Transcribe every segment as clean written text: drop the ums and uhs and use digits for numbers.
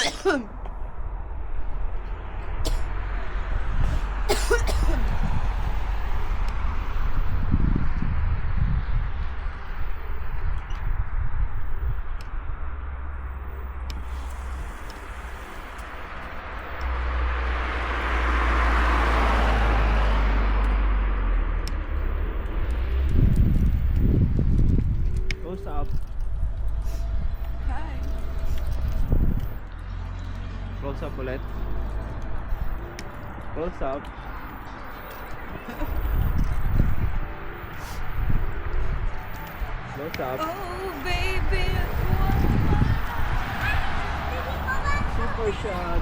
What's up? Hi. Close up ulit. Close up. Close up. Oh, baby. Super shot.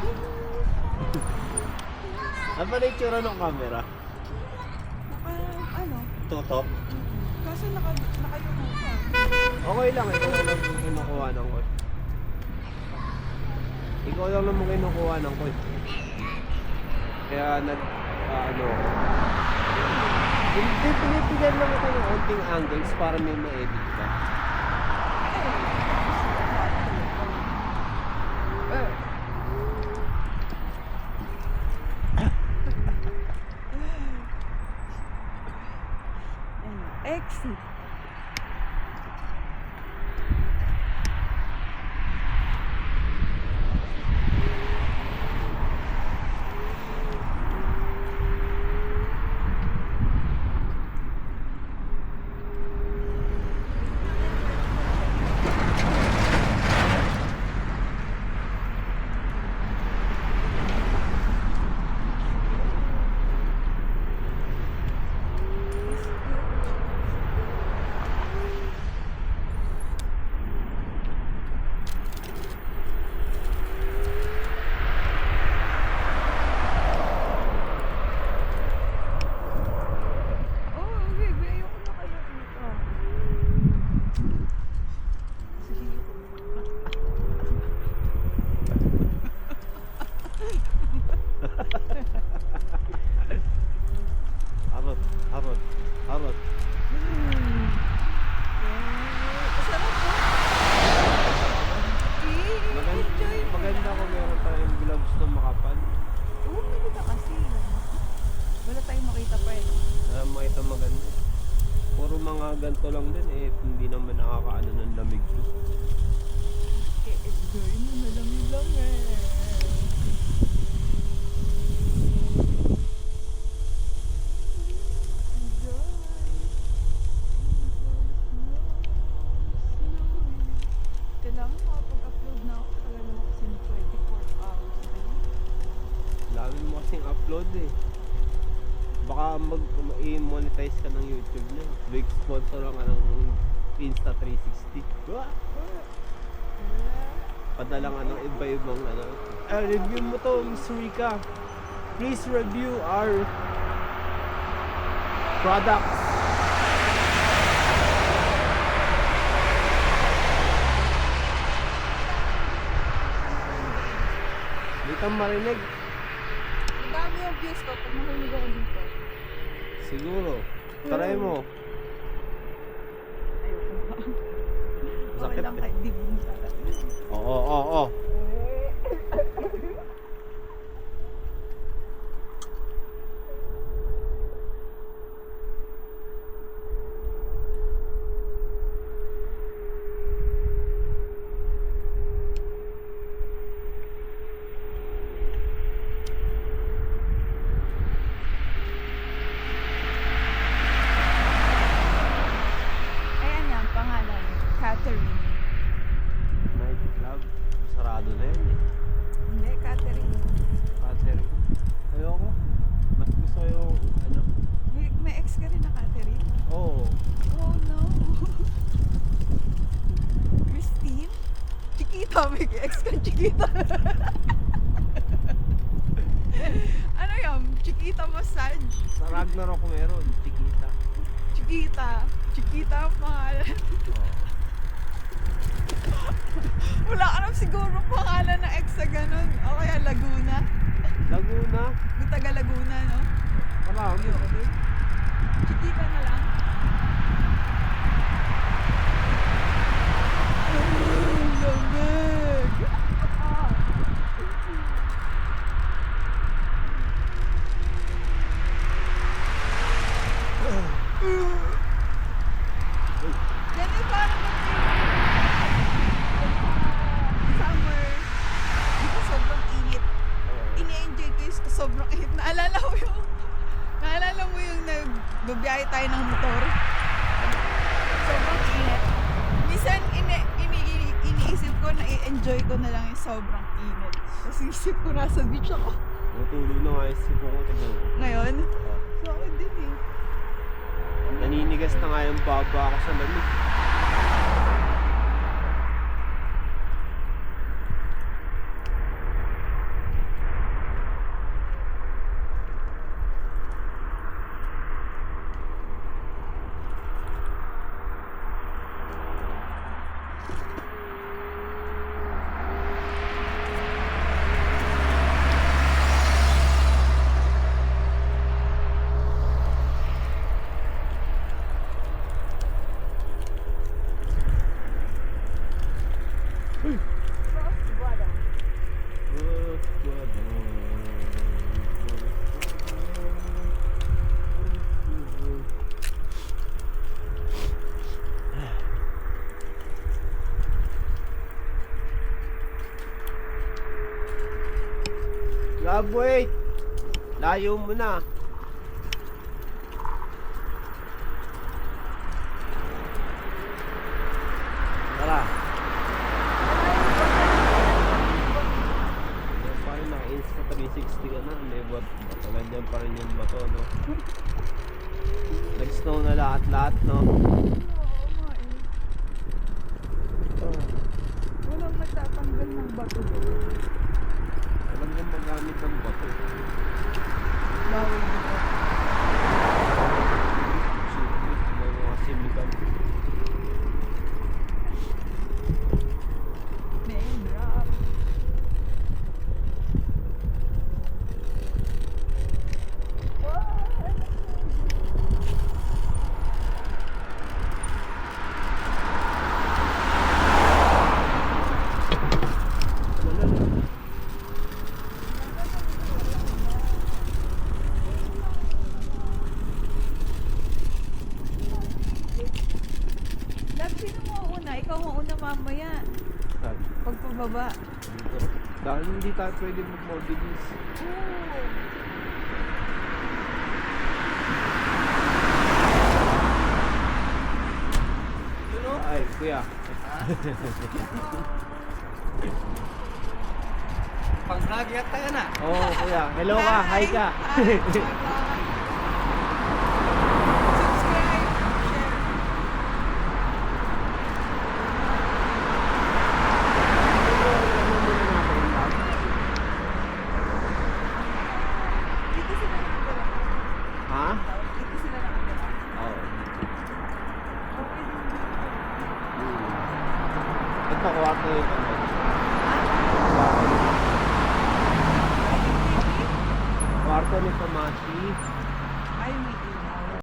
Ano ba na itsura ng camera? Ano? Tutok? Kaso nakayuko ka. Okay lang, ikaw lang yung kinukuha ng ko. Ikaw lang naman kinukuha ng ko. Kaya ano, hindi pinipigyan lang ako ng konting angles para may ma-edit ka. Exit. Harot. Masarap po. Enjoy mo. Maganda kung meron tayong gloves na makapal. Bumili ka kasi. Wala tayong makita pa eh. Makita maganda. Puro mga ganito lang din hindi naman nakakaano ng lamig to. Enjoy mo na lang eh. Kailangan makapag-upload na ako. Tagal naman kasi ng 24 hours. Dami mo kasing upload Baka i-monetize ka ng YouTube niya. Big sponsor ka ng Insta360. Padala nga ng iba-ibang review mo to, Miss Rika. Please review our products. Di kang marinig. Dami yung views ko pag mahulog ako dito. Siguro. Try mo. Ayoko pa. Okay Sakit lang kahit di bumisa. Oo. Ayan yan, pangalan. Catherine. Night club. Sarado na yun Hindi, Catherine. Catherine. Ayoko. Mas gusto ko yung May ex ka rin na Catherine? Oo. Oh no. Christine? Chiquita, may ex ka Chiquita. Ano yan? Chiquita massage? Sa Ragnarok meron. Tikita. Chiquita. Chiquita ang pangalan. Wala ka naman siguro pangalan na ex sa ganun. O kaya Laguna. Laguna. Yung taga Laguna, no? Marami. Chiquita na lang. Lamig! magbiyahe tayo ng motor. Sobrang init. Minsan, iniisip ko na i-enjoy ko na lang yung sobrang init. Kasi isip ko nasa beach ako. Natulog na nga isip ko tignan mo. Ngayon, Oh. so ako din eh. Naninigas na nga yung baba ako sa lamig. Love, wait! Layo mo na. Tara. Parang naka-insta 360 ka na. May buwan. Ganyan pa rin yung bato, no? Nag-snow na lahat-lahat, no? Oo nga eh. Walang nagtatanggal ng bato doon. Alam ko magamit ng bato. Bawal dito. Super, may mga simikan. Name drop. Love, sino mauna? Ikaw mauna mamaya. Sabi. Pagpababa. Dito. Dahil hindi tayo pwede mag-mobilize. Ay, kuya. Pang-vlog yata yan ah. Oo, oh, kuya. Hello ka, hi ka. Subscribe. Share. Dito sila nakatira. Ha? Dito sila nakatira. Oo. Okay din dito. Ito, kwarto yung ano. Kwarto ni Pamashi.